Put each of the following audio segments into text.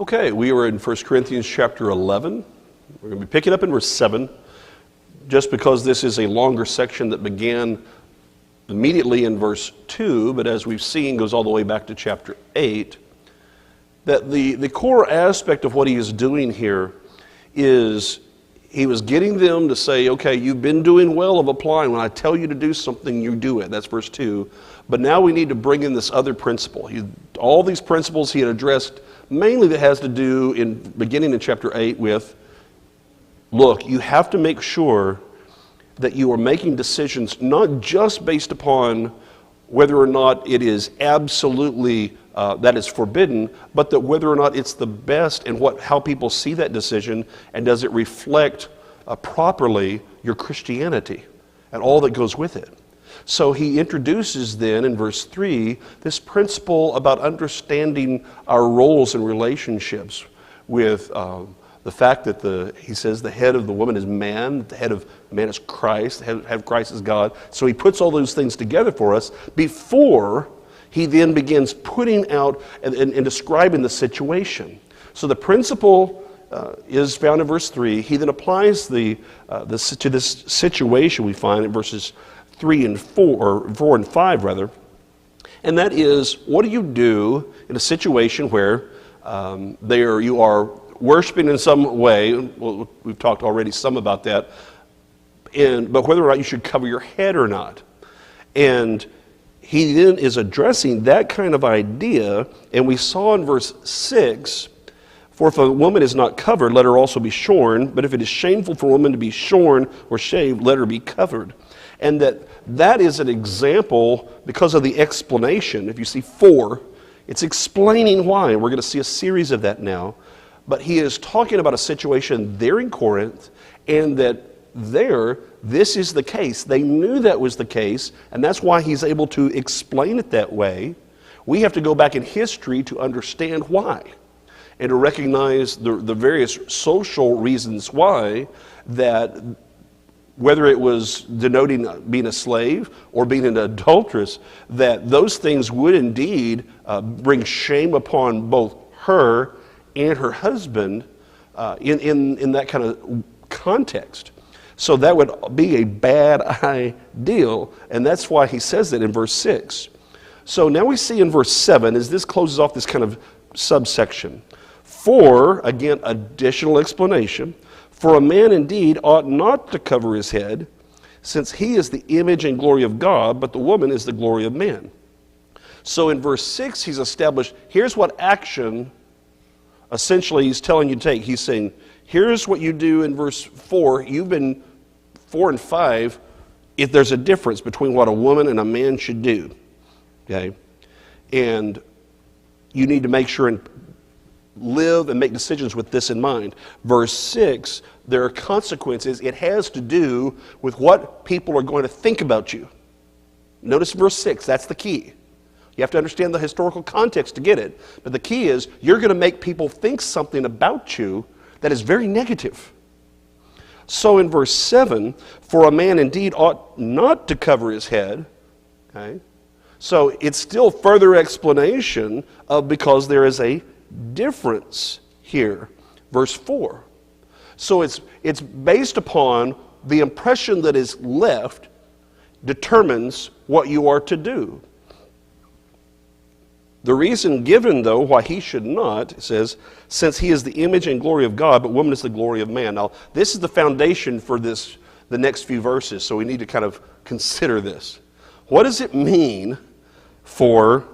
Okay, we are in 1 Corinthians chapter 11. We're going to be picking up in verse 7, just because this is a longer section that began immediately in verse 2, but as we've seen goes all the way back to chapter 8, that the core aspect of what he is doing here is he was getting them to say, okay, you've been doing well of applying. When I tell you to do something, you do it. That's verse 2. But now we need to bring in this other principle. All these principles he had addressed mainly that has to do beginning in chapter 8 with, look, you have to make sure that you are making decisions not just based upon whether or not it is absolutely that is forbidden, but that whether or not it's the best and how people see that decision, and does it reflect properly your Christianity and all that goes with it. So he introduces then in verse 3 this principle about understanding our roles and relationships with the fact that he says the head of the woman is man, the head of man is Christ, the head of Christ is God. So he puts all those things together for us before he then begins putting out and describing the situation. So the principle is found in verse 3. He then applies to this situation we find in verses 3 and 4, or 4 and 5 rather. And that is, what do you do in a situation where you are worshiping in some way? Well, we've talked already some about that. But whether or not you should cover your head or not. And he then is addressing that kind of idea, and we saw in verse 6, for if a woman is not covered, let her also be shorn, but if it is shameful for a woman to be shorn or shaved, let her be covered. And that is an example because of the explanation. If you see 4, it's explaining why. We're going to see a series of that now. But he is talking about a situation there in Corinth, and that this is the case. They knew that was the case, and that's why he's able to explain it that way. We have to go back in history to understand why, and to recognize the various social reasons why, that whether it was denoting being a slave or being an adulteress, that those things would indeed bring shame upon both her and her husband in that kind of context. So that would be a bad ideal, and that's why he says that in verse 6. So now we see in verse 7, as this closes off this kind of subsection, for, again, additional explanation, for a man indeed ought not to cover his head, since he is the image and glory of God, but the woman is the glory of man. So in verse 6, he's established, here's what action essentially he's telling you to take. He's saying, here's what you do in verse 4. You've been 4 and 5, if there's a difference between what a woman and a man should do. Okay? And you need to make sure and live and make decisions with this in mind. Verse 6, there are consequences. It has to do with what people are going to think about you. Notice verse 6, that's the key. You have to understand the historical context to get it. But the key is, you're going to make people think something about you that is very negative. So in verse 7, for a man indeed ought not to cover his head. Okay? So it's still further explanation of because there is a difference here. Verse 4. So it's based upon the impression that is left determines what you are to do. The reason given, though, why he should not, it says, since he is the image and glory of God, but woman is the glory of man. Now, this is the foundation for the next few verses, so we need to kind of consider this. What does it mean for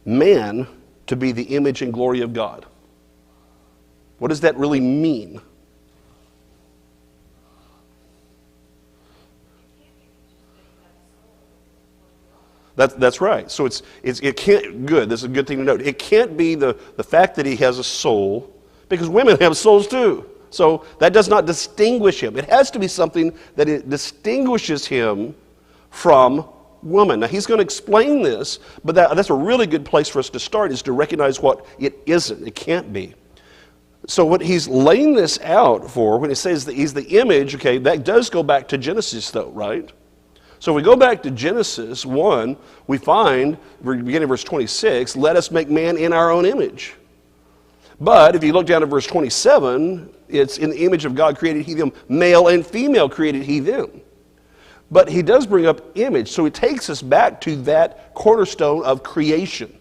man to be the image and glory of God? What does that really mean? That's right. So it can't, good, this is a good thing to note. It can't be the fact that he has a soul, because women have souls too. So that does not distinguish him. It has to be something that it distinguishes him from woman. Now he's going to explain this, but that's a really good place for us to start, is to recognize what it isn't. It can't be. So what he's laying this out for, when he says that he's the image, okay, that does go back to Genesis though, right? So if we go back to Genesis 1, we find, beginning of verse 26, let us make man in our own image. But if you look down at verse 27, it's in the image of God created he them, male and female created he them. But he does bring up image, so it takes us back to that cornerstone of creation.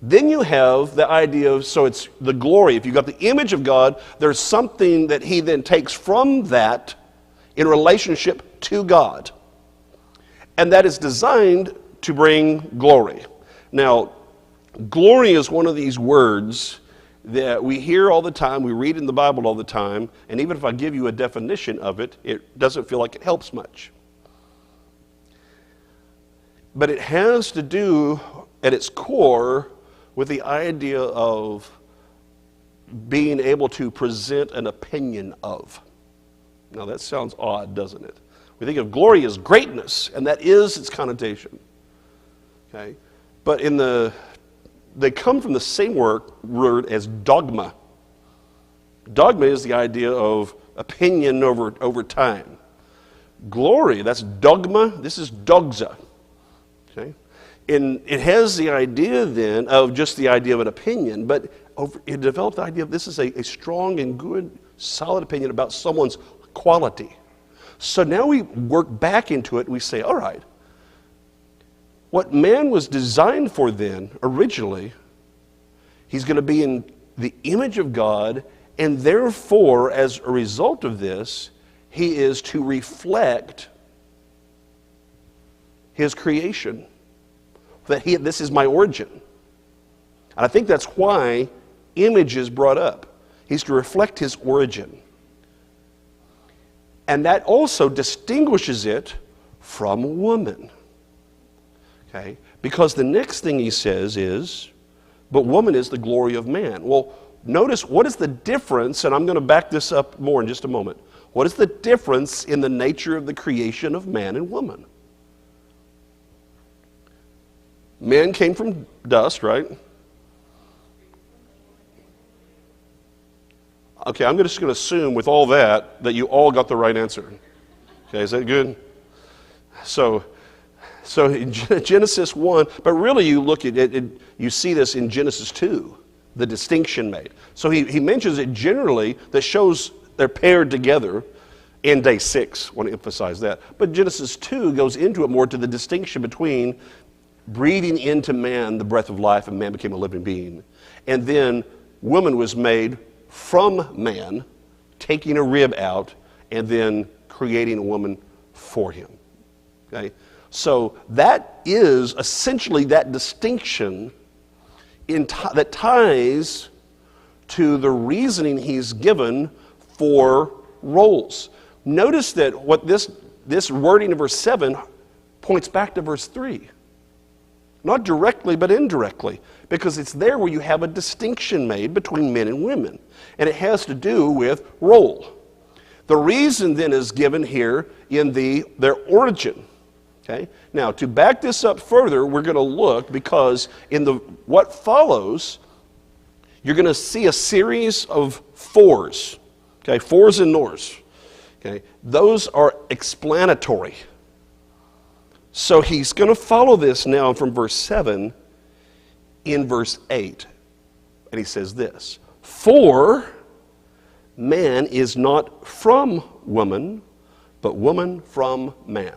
Then you have the idea of, so it's the glory. If you've got the image of God, there's something that he then takes from that in relationship to God. And that is designed to bring glory. Now, glory is one of these words that we hear all the time, we read in the Bible all the time, and even if I give you a definition of it, it doesn't feel like it helps much. But it has to do, at its core, with the idea of being able to present an opinion of. Now that sounds odd, doesn't it? We think of glory as greatness, and that is its connotation. Okay? But they come from the same word as dogma. Dogma is the idea of opinion over time. Glory, that's dogma. This is doxa. Okay? And it has the idea then of just the idea of an opinion, but it developed the idea of this is a strong and good, solid opinion about someone's quality. So now we work back into it and we say, all right, what man was designed for then, originally, he's going to be in the image of God, and therefore, as a result of this, he is to reflect his creation. This is my origin. And I think that's why image is brought up. He's to reflect his origin. And that also distinguishes it from woman. Okay? Because the next thing he says is, but woman is the glory of man. Well, notice what is the difference, and I'm going to back this up more in just a moment. What is the difference in the nature of the creation of man and woman? Man came from dust, right? Okay, I'm just going to assume with all that you all got the right answer. Okay, is that good? So in Genesis 1, but really you look at it, you see this in Genesis 2, the distinction made. So he mentions it generally that shows they're paired together in day 6. I want to emphasize that. But Genesis 2 goes into it more to the distinction between breathing into man the breath of life and man became a living being. And then woman was made from man, taking a rib out and then creating a woman for him. Okay? So that is essentially that distinction that ties to the reasoning he's given for roles. Notice that what this wording of verse 7 points back to verse 3. Not directly, but indirectly, because it's there where you have a distinction made between men and women, and it has to do with role. The reason then is given here in their origin. Okay? Now, to back this up further, we're going to look, because in what follows, you're going to see a series of fours. Okay, fours in Norse. Okay, those are explanatory. So he's going to follow this now from verse 7 in verse 8. And he says this, for man is not from woman, but woman from man.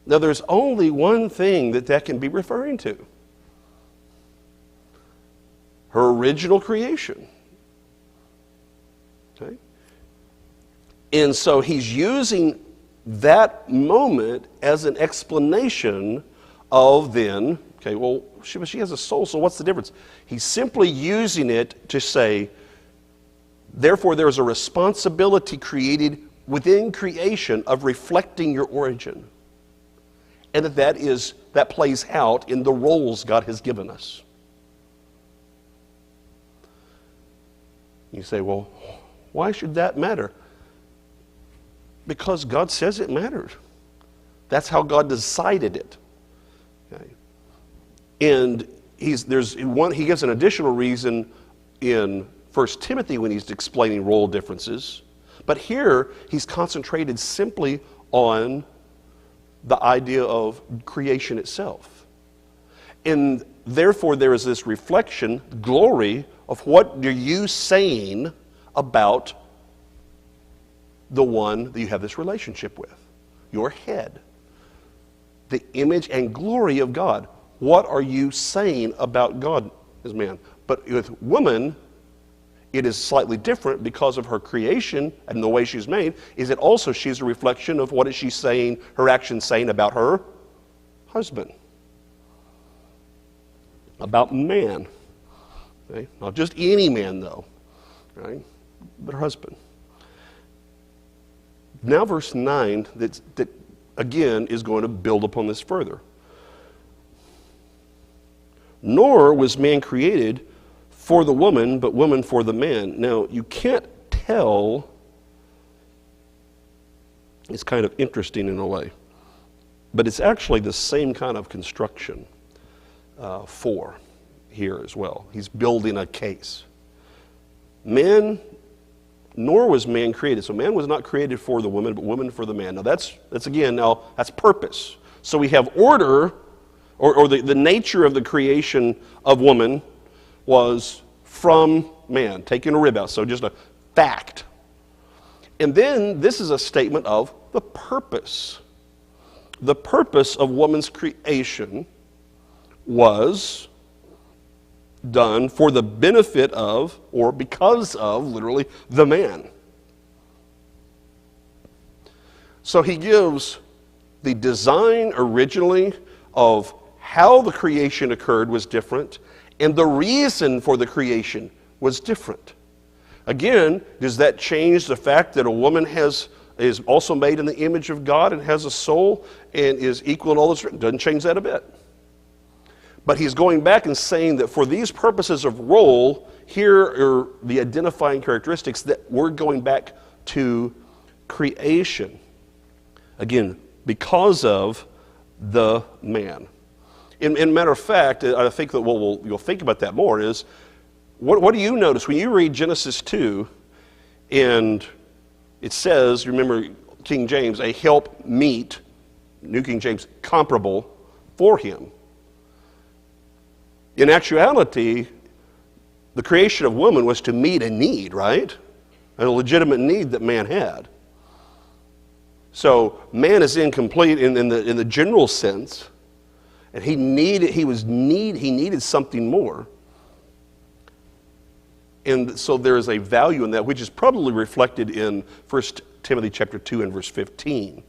Now there's only one thing that can be referring to. Her original creation. Okay? And so he's using that moment as an explanation of then, okay, well, she has a soul, so what's the difference? He's simply using it to say, therefore there is a responsibility created within creation of reflecting your origin. And that plays out in the roles God has given us. You say, well, why should that matter? Because God says it mattered. That's how God decided it. Okay. And he gives an additional reason in 1 Timothy when he's explaining role differences. But here, he's concentrated simply on the idea of creation itself. And therefore there is this reflection, glory, of what are you saying about the one that you have this relationship with, your head, the image and glory of God. What are you saying about God as man? But with woman, it is slightly different because of her creation and the way she's made. Is it also she's a reflection of what is she saying, her actions saying about her husband, about man. Okay? Not just any man though, right? But her husband. Now verse 9 that again is going to build upon this further. Nor was man created for the woman, but woman for the man. Now, you can't tell. It's kind of interesting in a way. But it's actually the same kind of construction for here as well. He's building a case. Nor was man created. So man was not created for the woman, but woman for the man. Now that's purpose. So we have order, or the nature of the creation of woman was from man, taking a rib out. So just a fact. And then this is a statement of the purpose. The purpose of woman's creation was done for the benefit of, or because of, literally, the man. So he gives the design originally of how the creation occurred was different, and the reason for the creation was different. Again, does that change the fact that a woman is also made in the image of God and has a soul and is equal in all this? Doesn't change that a bit. But he's going back and saying that for these purposes of role, here are the identifying characteristics that we're going back to creation. Again, because of the man. In matter of fact, I think that you'll think about that more is, what do you notice when you read Genesis 2 and it says, remember King James, a help meet, New King James, comparable for him. In actuality, the creation of woman was to meet a need, right? A legitimate need that man had. So man is incomplete in the general sense, and he needed something more. And so there is a value in that, which is probably reflected in 1 Timothy chapter 2 and verse 15.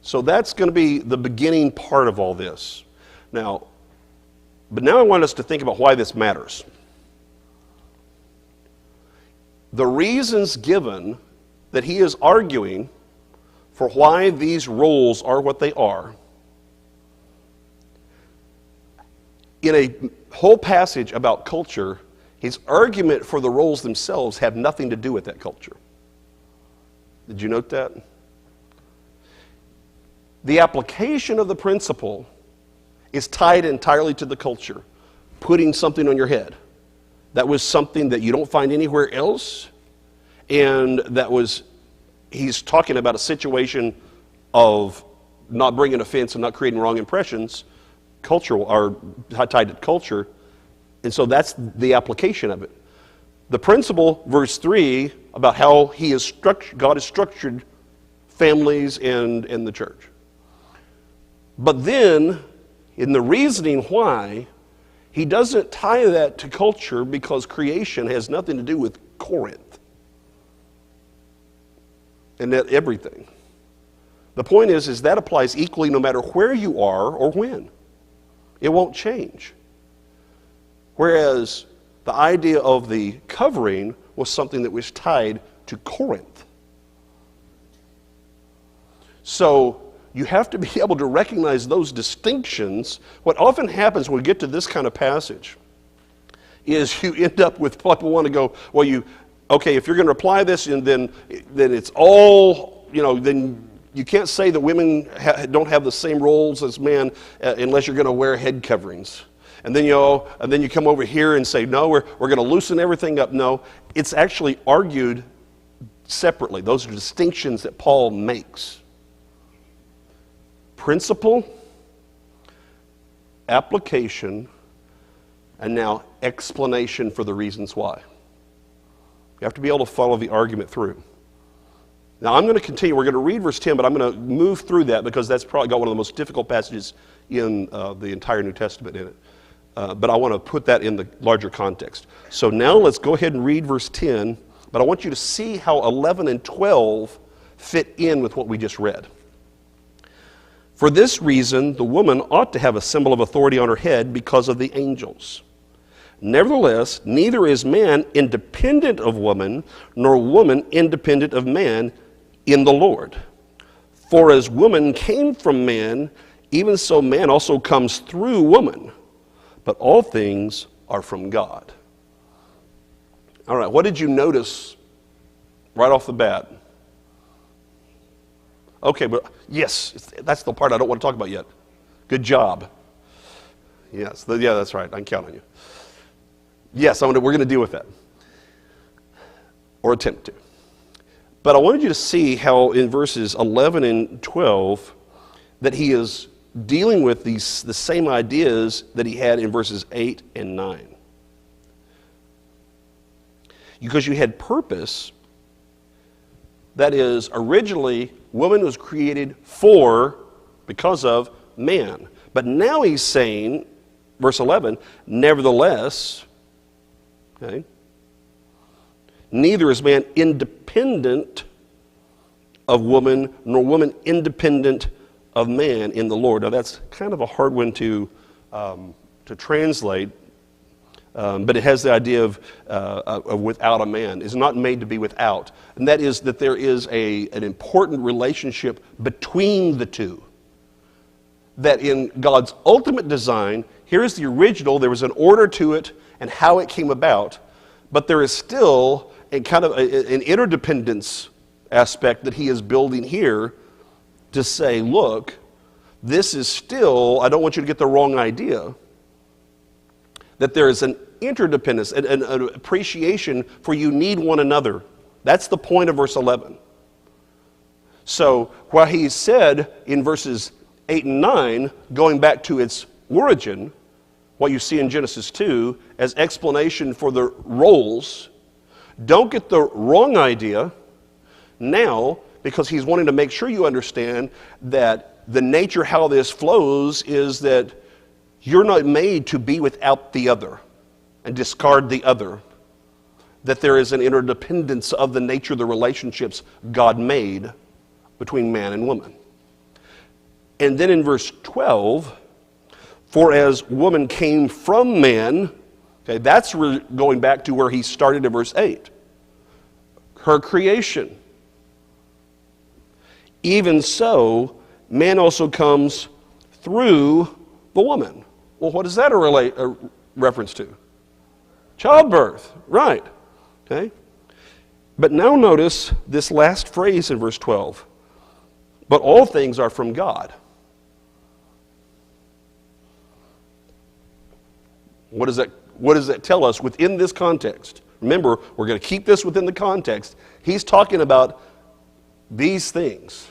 So that's going to be the beginning part of all this. But now I want us to think about why this matters. The reasons given that he is arguing for why these roles are what they are, in a whole passage about culture, his argument for the roles themselves have nothing to do with that culture. Did you note that? The application of the principle is tied entirely to the culture. Putting something on your head. That was something that you don't find anywhere else. And he's talking about a situation of not bringing offense and not creating wrong impressions, cultural, or tied to culture. And so that's the application of it. The principle, verse 3, about how God has structured families and the church. But then, in the reasoning why, he doesn't tie that to culture because creation has nothing to do with Corinth. And that everything. The point is that applies equally no matter where you are or when. It won't change. Whereas the idea of the covering was something that was tied to Corinth. So you have to be able to recognize those distinctions. What often happens when we get to this kind of passage is you end up with people want to go, well, if you're going to apply this, and then it's all, then you can't say that women don't have the same roles as men unless you're going to wear head coverings. And then you come over here and say, no, we're going to loosen everything up. No, it's actually argued separately. Those are distinctions that Paul makes. Principle application, and now explanation for the reasons why. You have to be able to follow the argument through. Now I'm going to continue. We're going to read verse 10, but I'm going to move through that because that's probably got one of the most difficult passages in the entire New Testament in it. But I want to put that in the larger context. So now let's go ahead and read verse 10, but I want you to see how 11 and 12 fit in with what we just read. For this reason, the woman ought to have a symbol of authority on her head because of the angels. Nevertheless, neither is man independent of woman, nor woman independent of man in the Lord. For as woman came from man, even so man also comes through woman. But all things are from God. All right, what did you notice right off the bat? Okay, but yes, that's the part I don't want to talk about yet. Good job. Yes, yeah, that's right. I can count on you. Yes, we're going to deal with that. Or attempt to. But I wanted you to see how in verses 11 and 12 that he is dealing with the same ideas that he had in verses 8 and 9. Because you had purpose, that is, originally, woman was created because of man. But now he's saying, verse 11, nevertheless, okay, neither is man independent of woman, nor woman independent of man in the Lord. Now that's kind of a hard one to translate, but it has the idea of without a man. Is not made to be without. And that is that there is an important relationship between the two. That in God's ultimate design, here's the original, there was an order to it and how it came about, but there is still a kind of an interdependence aspect that he is building here to say, look, this is still, I don't want you to get the wrong idea, that there is an interdependence, an appreciation for you need one another. That's the point of verse 11. So what he said in verses 8 and 9, going back to its origin, what you see in Genesis 2 as explanation for the roles, don't get the wrong idea now, because he's wanting to make sure you understand that the nature how this flows is that you're not made to be without the other and discard the other. That there is an interdependence of the nature of the relationships God made between man and woman. And then in verse 12, for as woman came from man, okay, that's going back to where he started in verse 8. Her creation. Even so, man also comes through the woman. Well, what is that a reference to? Childbirth, right. Okay. But now notice this last phrase in verse 12. But all things are from God. What does that tell us within this context? Remember, we're going to keep this within the context. He's talking about these things.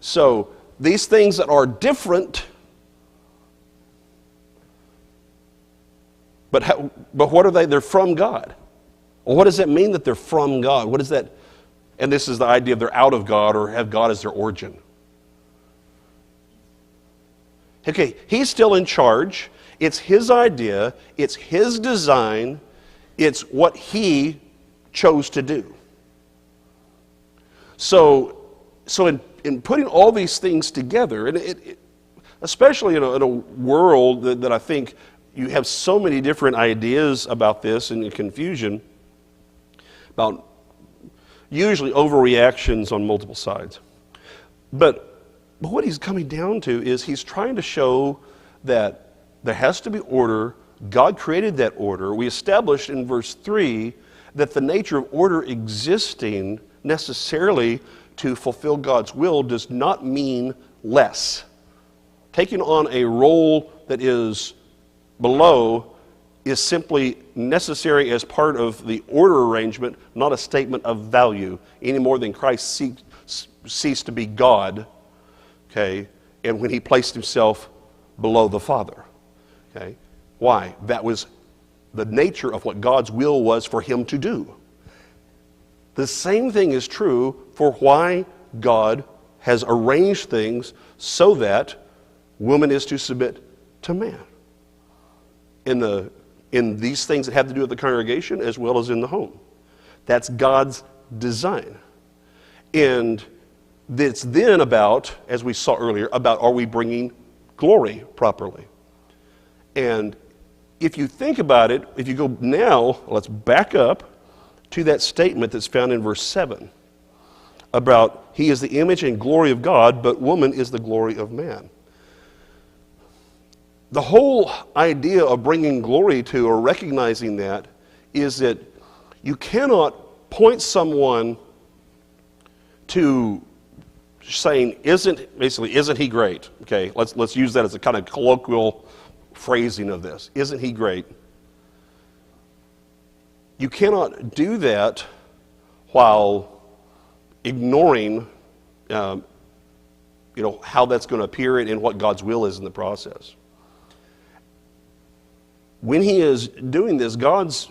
So, these things that are different, but what are they? They're from God. Well, what does that mean that they're from God? What is that? And this is the idea of they're out of God or have God as their origin. Okay, he's still in charge. It's his idea. It's his design. It's what he chose to do. So in putting all these things together, and especially in a world that I think you have so many different ideas about this and confusion, about usually overreactions on multiple sides. But what he's coming down to is he's trying to show that there has to be order. God created that order. We established in verse 3 that the nature of order existing necessarily to fulfill God's will does not mean less. Taking on a role that is below is simply necessary as part of the order arrangement, not a statement of value, any more than Christ ceased to be God, okay, and when he placed himself below the Father. Okay? Why? That was the nature of what God's will was for him to do. The same thing is true for why God has arranged things so that woman is to submit to man. In these things that have to do with the congregation as well as in the home. That's God's design. And it's then about, as we saw earlier, about are we bringing glory properly? And if you think about it, if you go now, let's back up to that statement that's found in verse 7 about he is the image and glory of God, but woman is the glory of man. The whole idea of bringing glory to or recognizing that is that you cannot point someone to saying, isn't he great? Okay, let's use that as a kind of colloquial phrasing of this. Isn't he great? You cannot do that while ignoring, how that's going to appear and what God's will is in the process. When he is doing this, God's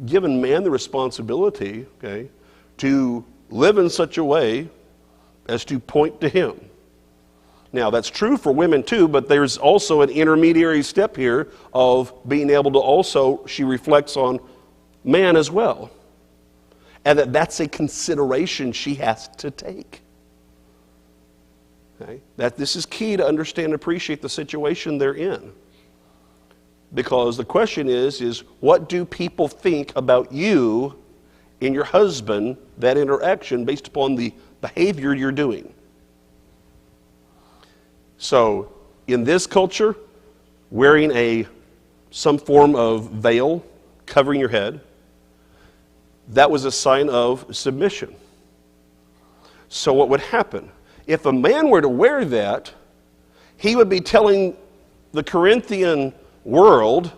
given man the responsibility, okay, to live in such a way as to point to him. Now, that's true for women too, but there's also an intermediary step here of being able to also, she reflects on man as well. And that's a consideration she has to take. Okay? That this is key to understand and appreciate the situation they're in. Because the question is what do people think about you and your husband, that interaction, based upon the behavior you're doing? So, in this culture, wearing some form of veil covering your head, that was a sign of submission. So what would happen? If a man were to wear that, he would be telling the Corinthian world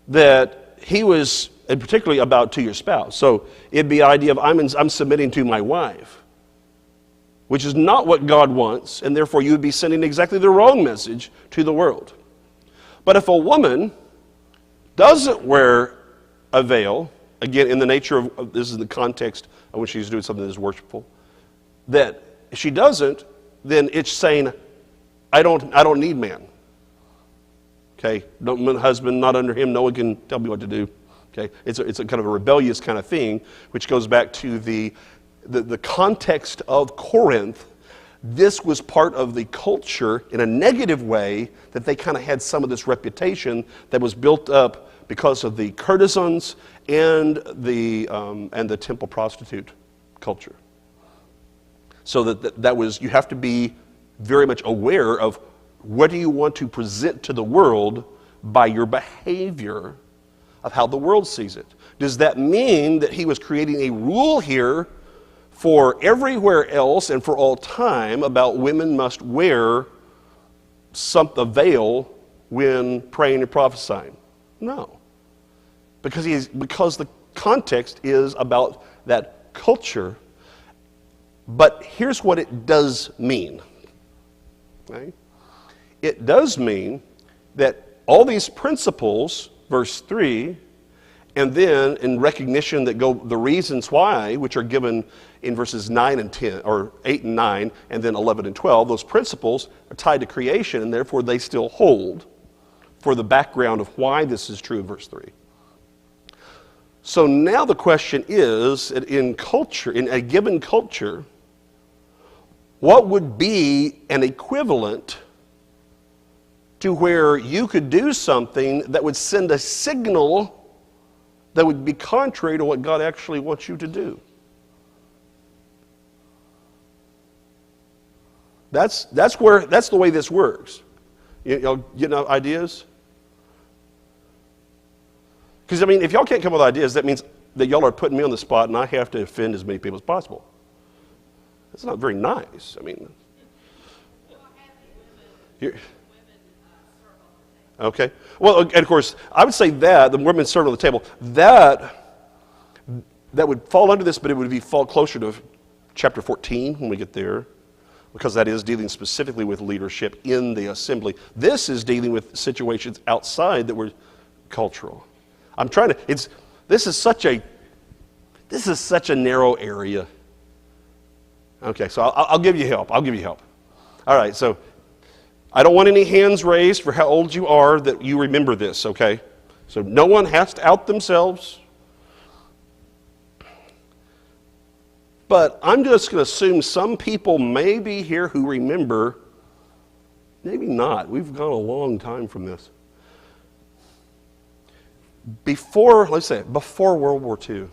that he was, and particularly about to your spouse. So it'd be the idea of I'm submitting to my wife, which is not what God wants, and therefore you would be sending exactly the wrong message to the world. But if a woman doesn't wear a veil, again, in the nature of this is the context of when she's doing something that is worshipful, that if she doesn't, then it's saying, I don't need man. Okay, my husband, not under him, no one can tell me what to do. Okay, it's a kind of a rebellious kind of thing, which goes back to the context of Corinth. This was part of the culture in a negative way, that they kind of had some of this reputation that was built up because of the courtesans and the temple prostitute culture. So that was, you have to be very much aware of what do you want to present to the world by your behavior of how the world sees it. Does that mean that he was creating a rule here for everywhere else and for all time about women must wear a veil when praying and prophesying? No. Because the context is about that culture. But here's what it does mean. Okay? It does mean that all these principles, verse 3, and then in recognition that go the reasons why, which are given in verses 9 and 10, or 8 and 9, and then 11 and 12, those principles are tied to creation, and therefore they still hold for the background of why this is true in verse 3. So now the question is, in a given culture, what would be an equivalent to where you could do something that would send a signal that would be contrary to what God actually wants you to do? That's the way this works. You know ideas? Because, if y'all can't come up with ideas, that means that y'all are putting me on the spot and I have to offend as many people as possible. That's not very nice. Okay. Well, and of course, I would say that the women serve on the table, that would fall under this, but it would fall closer to chapter 14 when we get there. because that is dealing specifically with leadership in the assembly. This is dealing with situations outside that were cultural. This is such a narrow area. Okay, so I'll give you help. All right, so I don't want any hands raised for how old you are that you remember this, okay? So no one has to out themselves. But I'm just going to assume some people may be here who remember, maybe not. We've gone a long time from this. Before World War II,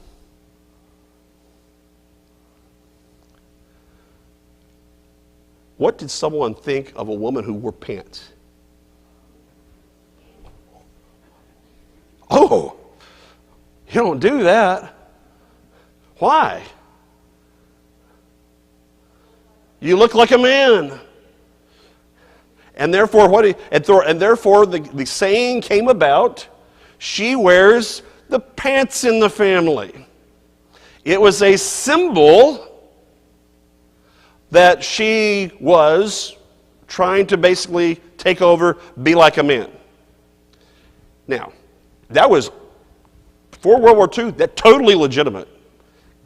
what did someone think of a woman who wore pants? Oh, you don't do that. Why? You look like a man. And therefore, the saying came about, she wears the pants in the family. It was a symbol that she was trying to basically take over, be like a man. Now, that was, before World War II, that totally legitimate.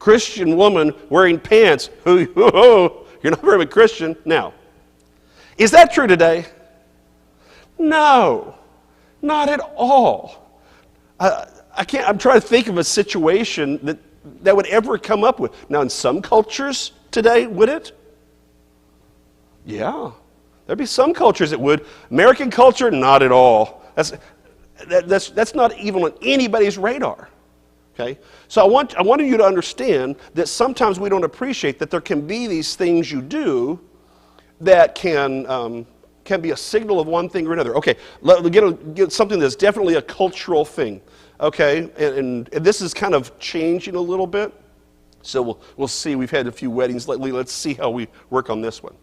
Christian woman wearing pants, you're not very much Christian. Now, is that true today? No, not at all. I'm trying to think of a situation that would ever come up with. Now, in some cultures today, would it? Yeah, there'd be some cultures that would. American culture, not at all. That's not even on anybody's radar. Okay, so I wanted you to understand that sometimes we don't appreciate that there can be these things you do that can be a signal of one thing or another. Okay, let's get something that's definitely a cultural thing. Okay, and this is kind of changing a little bit. So we'll see. We've had a few weddings lately. Let's see how we work on this one.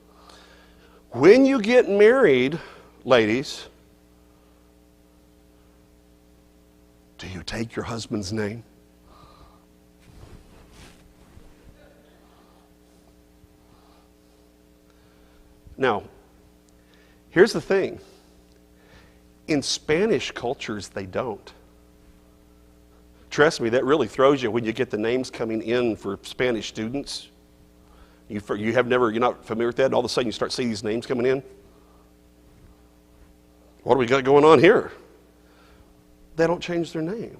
When you get married, ladies, do you take your husband's name? Now, here's the thing. In Spanish cultures, they don't. Trust me, that really throws you when you get the names coming in for Spanish students. You're not familiar with that, and all of a sudden you start seeing these names coming in. What do we got going on here? They don't change their name.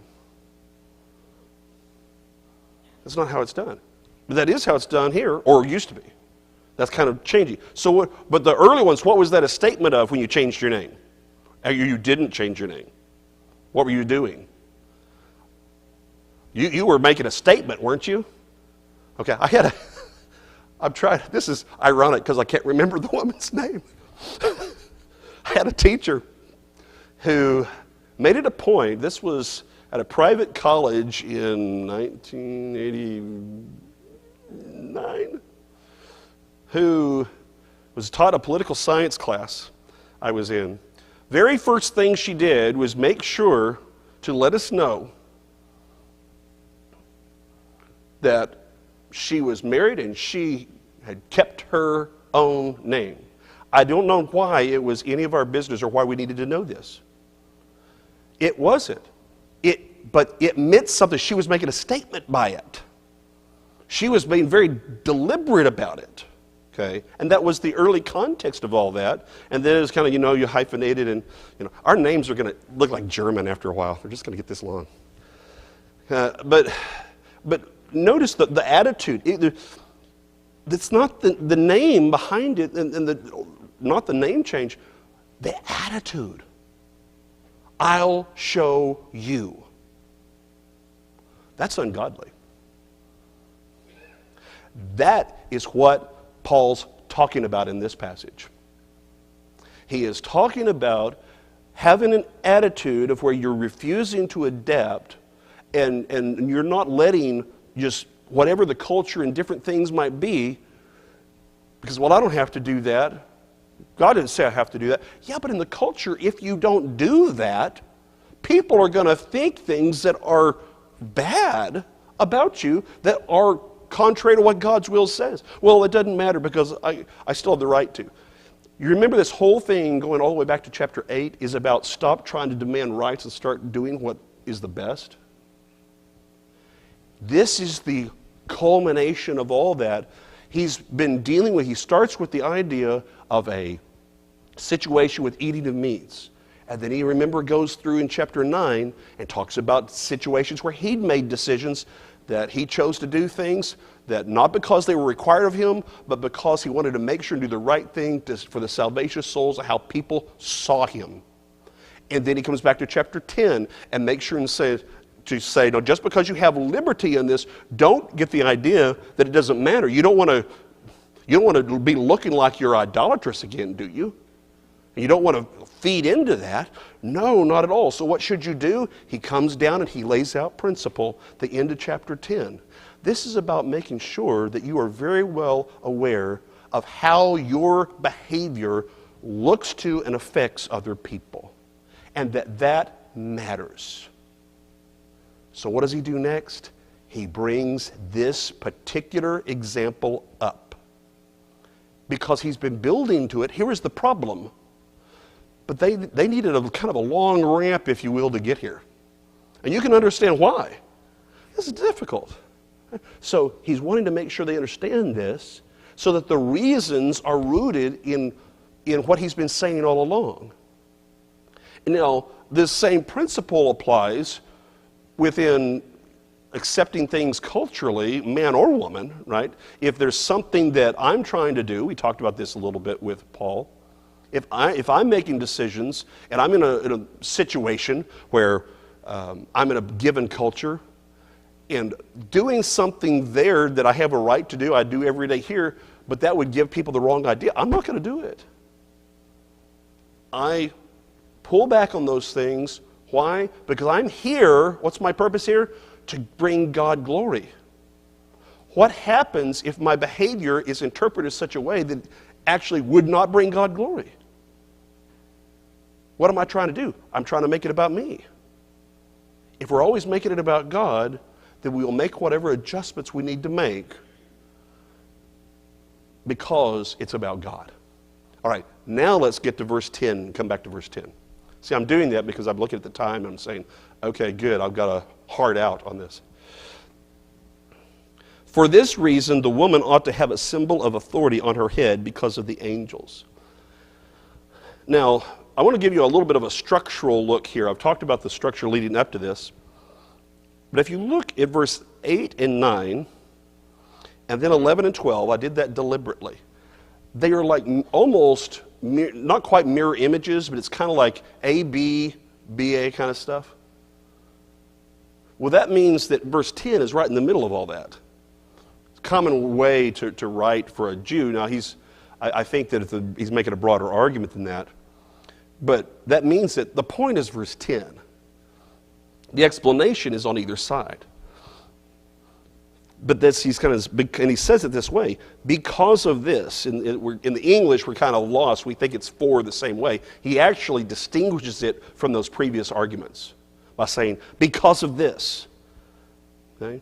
That's not how it's done. But that is how it's done here, or used to be. That's kind of changing. But the early ones, what was that a statement of when you changed your name? You didn't change your name. What were you doing? You were making a statement, weren't you? Okay, this is ironic because I can't remember the woman's name. I had a teacher who made it a point, this was at a private college in 1989, who was taught a political science class I was in. Very first thing she did was make sure to let us know that she was married and she had kept her own name. I don't know why it was any of our business or why we needed to know this. It wasn't. But it meant something. She was making a statement by it. She was being very deliberate about it. Okay? And that was the early context of all that. And then it's kind of, you hyphenated and, our names are going to look like German after a while. They're just going to get this long. But notice the attitude. It's not the name behind it, and not the name change, the attitude. I'll show you. That's ungodly. That is what Paul's talking about in this passage. He is talking about having an attitude of where you're refusing to adapt and you're not letting just whatever the culture and different things might be, because, I don't have to do that. God didn't say I have to do that. Yeah, but in the culture, if you don't do that, people are going to think things that are bad about you that are contrary to what God's will says. Well, it doesn't matter because I still have the right to. You remember this whole thing going all the way back to chapter 8 is about stop trying to demand rights and start doing what is the best. This is the culmination of all that. He starts with the idea of a situation with eating of meats. And then he, remember, goes through in chapter 9 and talks about situations where he'd made decisions that he chose to do things that not because they were required of him, but because he wanted to make sure and do the right thing for the salvation of souls and how people saw him. And then he comes back to chapter 10 and makes sure and say, no, just because you have liberty in this, don't get the idea that it doesn't matter. You don't want to be looking like you're idolatrous again, do you? You don't want to feed into that. No, not at all. So what should you do? He comes down and he lays out principle, the end of chapter 10. This is about making sure that you are very well aware of how your behavior looks to and affects other people, and that matters. So what does he do next? He brings this particular example up because he's been building to it. Here is the problem. But they needed a kind of a long ramp, if you will, to get here. And you can understand why. This is difficult. So he's wanting to make sure they understand this so that the reasons are rooted in what he's been saying all along. And now, this same principle applies within accepting things culturally, man or woman, right? If there's something that I'm trying to do, we talked about this a little bit with Paul. If I'm making decisions and I'm in a situation where I'm in a given culture and doing something there that I have a right to do, I do every day here, but that would give people the wrong idea, I'm not going to do it. I pull back on those things. Why? Because I'm here, what's my purpose here? To bring God glory. What happens if my behavior is interpreted in such a way that actually would not bring God glory? What am I trying to do? I'm trying to make it about me. If we're always making it about God, then we will make whatever adjustments we need to make because it's about God. All right, now let's get to verse 10 and come back to verse 10. See, I'm doing that because I'm looking at the time and I'm saying, okay, good, I've got a hard out on this. For this reason, the woman ought to have a symbol of authority on her head because of the angels. Now, I want to give you a little bit of a structural look here. I've talked about the structure leading up to this. But if you look at verse 8 and 9, and then 11 and 12, I did that deliberately. They are like almost, not quite mirror images, but it's kind of like A, B, B, A kind of stuff. Well, that means that verse 10 is right in the middle of all that. It's a common way to write for a Jew. Now, I think that he's making a broader argument than that. But that means that the point is verse 10. The explanation is on either side. But this, and he says it this way, because of this, in the English we're kind of lost, we think it's for the same way. He actually distinguishes it from those previous arguments by saying, because of this. Okay?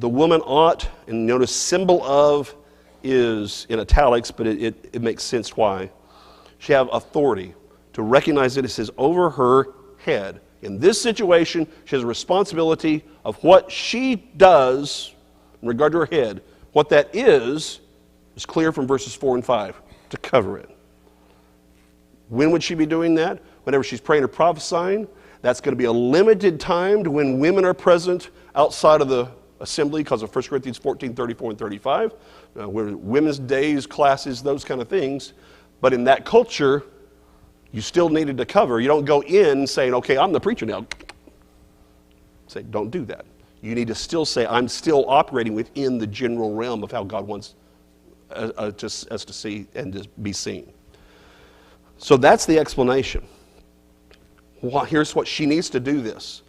The woman ought, and notice symbol of is in italics, but it makes sense why. She have authority to recognize it. It says over her head. In this situation, she has a responsibility of what she does in regard to her head. What that is clear from verses 4 and 5, to cover it. When would she be doing that? Whenever she's praying or prophesying. That's going to be a limited time to when women are present outside of the assembly because of 1 Corinthians 14, 34, and 35. Where women's days, classes, those kind of things. But in that culture, you still needed to cover. You don't go in saying, okay, I'm the preacher now. Say, don't do that. You need to still say, I'm still operating within the general realm of how God wants us to see and to be seen. So that's the explanation. Here's what she needs to do this.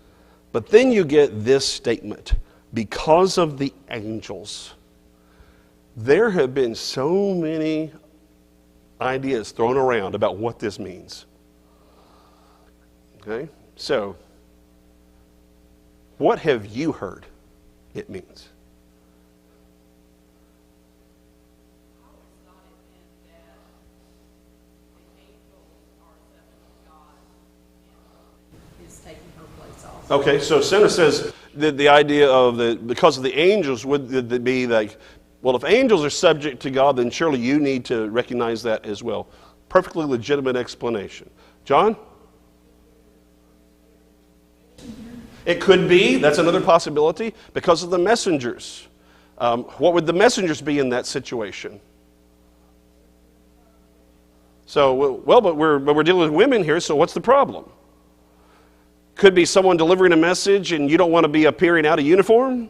But then you get this statement. Because of the angels. There have been so many ideas thrown around about what this means. Okay? So, what have you heard it means? taking her place also. Okay, so Senna says the idea of because of the angels would be like, well, if angels are subject to God, then surely you need to recognize that as well. Perfectly legitimate explanation. John? It could be, that's another possibility, because of the messengers. What would the messengers be in that situation? So, well, but we're dealing with women here, so what's the problem? Could be someone delivering a message and you don't want to be appearing out of uniform?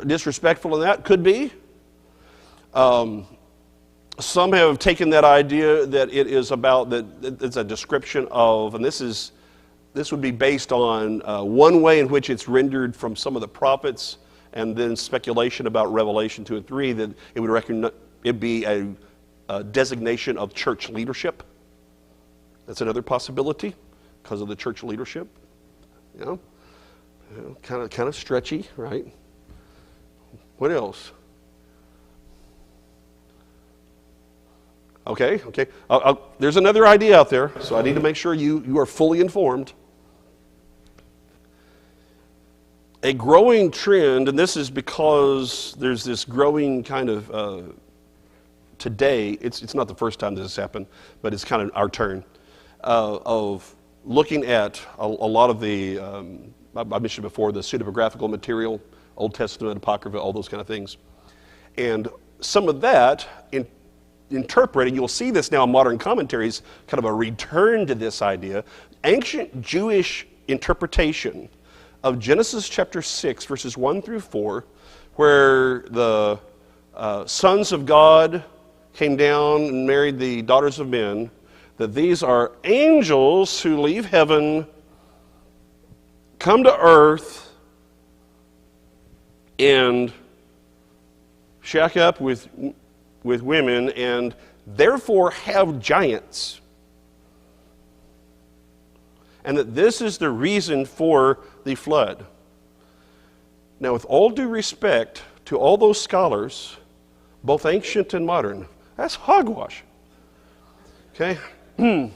Disrespectful in that? Could be. Some have taken that idea that it is about, that it's a description of, and this would be based on one way in which it's rendered from some of the prophets, and then speculation about Revelation 2 and 3, that it would it'd be a designation of church leadership. That's another possibility, because of the church leadership. Kind of stretchy, right? What else? Okay. There's another idea out there, so I need to make sure you are fully informed. A growing trend, and this is because there's this growing kind of, today, it's not the first time this has happened, but it's kind of our turn, of looking at a lot of the, I mentioned before, the pseudepigraphical material, Old Testament, Apocrypha, all those kind of things. And some of that, interpreting, you'll see this now in modern commentaries, kind of a return to this idea, ancient Jewish interpretation of Genesis chapter 6, verses 1 through 4, where the sons of God came down and married the daughters of men, that these are angels who leave heaven, come to earth, and shack up with women, and therefore have giants. And that this is the reason for the flood. Now, with all due respect to all those scholars, both ancient and modern, that's hogwash. Okay? And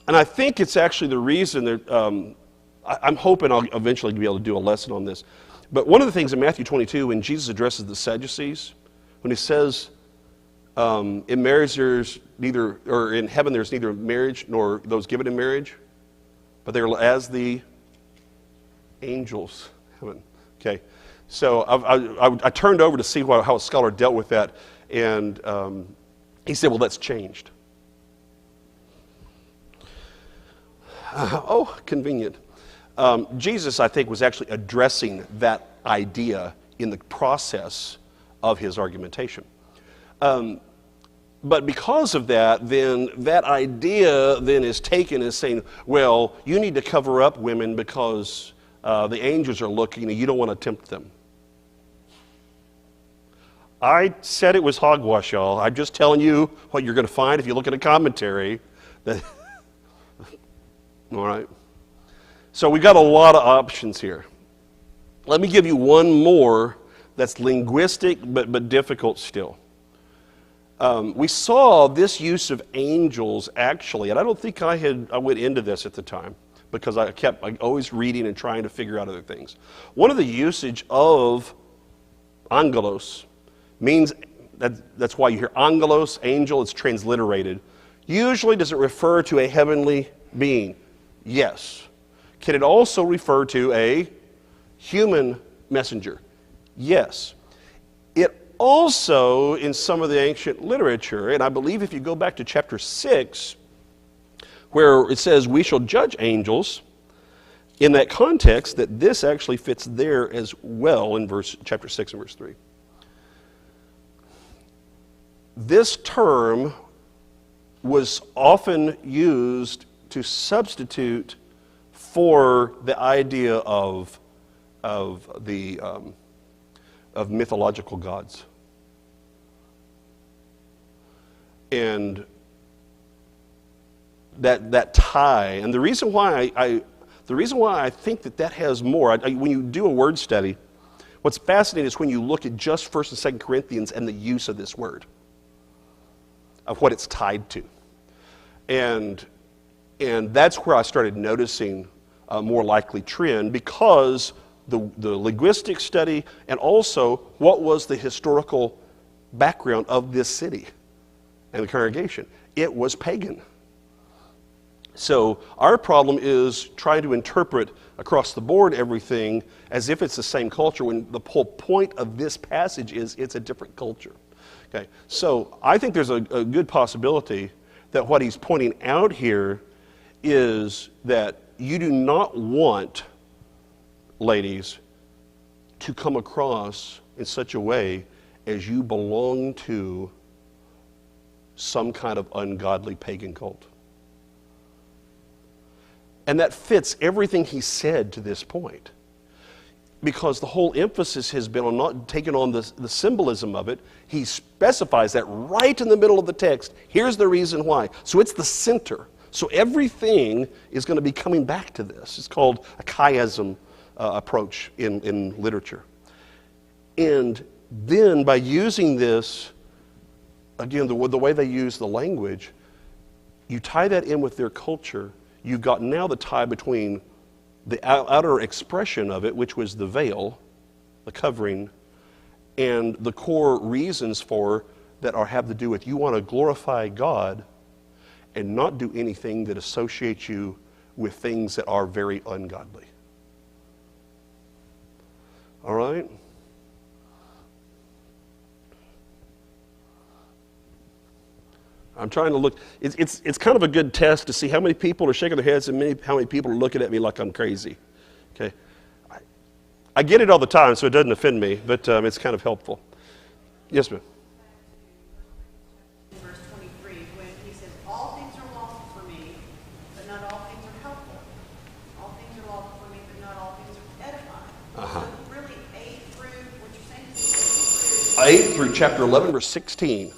I think it's actually the reason that I'm hoping I'll eventually be able to do a lesson on this. But one of the things in Matthew 22, when Jesus addresses the Sadducees, when he says, in marriage there's neither, or in heaven there's neither marriage nor those given in marriage, but they're as the angels heaven. Okay, so I turned over to see how a scholar dealt with that, and he said, well, that's changed. Convenient. Jesus, I think, was actually addressing that idea in the process of his argumentation. But because of that, then that idea then is taken as saying, well, you need to cover up women because the angels are looking and you don't want to tempt them. I said it was hogwash, y'all. I'm just telling you what you're going to find if you look at a commentary. All right. So we've got a lot of options here. Let me give you one more that's linguistic but difficult still. We saw this use of angels actually, and I don't think I went into this at the time because I kept always reading and trying to figure out other things. One of the usage of angelos means, that's why you hear angelos, angel, it's transliterated. Usually does it refer to a heavenly being? Yes. Can it also refer to a human messenger? Yes. It also, in some of the ancient literature, and I believe if you go back to chapter 6, where it says, we shall judge angels, in that context, that this actually fits there as well in chapter 6 and verse 3. This term was often used to substitute for the idea of mythological gods. And that tie, and the reason why I think that has more, when you do a word study, what's fascinating is when you look at just 1st and 2nd Corinthians and the use of this word, of what it's tied to. And that's where I started noticing a more likely trend, because the linguistic study, and also what was the historical background of this city and the congregation. It was pagan. So our problem is trying to interpret across the board everything as if it's the same culture, when the whole point of this passage is it's a different culture. Okay, so I think there's a good possibility that what he's pointing out here is that you do not want, ladies, to come across in such a way as you belong to some kind of ungodly pagan cult. And that fits everything he said to this point, because the whole emphasis has been on not taking on the symbolism of it. He specifies that right in the middle of the text. Here's the reason why. So it's the center. So everything is going to be coming back to this. It's called a chiasm approach in literature. And then by using this, again, the way they use the language, you tie that in with their culture. You've got now the tie between the outer expression of it, which was the veil, the covering, and the core reasons for that have to do with you want to glorify God and not do anything that associates you with things that are very ungodly. All right? I'm trying to look. It's kind of a good test to see how many people are shaking their heads and how many people are looking at me like I'm crazy. Okay, I get it all the time, so it doesn't offend me, but it's kind of helpful. Yes, ma'am. Verse 23, when he says, "All things are lawful for me, but not all things are helpful. All things are lawful for me, but not all things are edifying." So really, 8 through what you're saying is 8 through chapter 11, verse 16.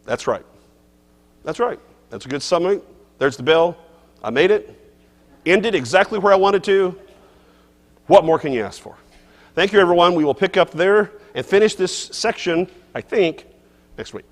That's right. That's right. That's a good summary. There's the bell. I made it. Ended exactly where I wanted to. What more can you ask for? Thank you, everyone. We will pick up there and finish this section, I think, next week.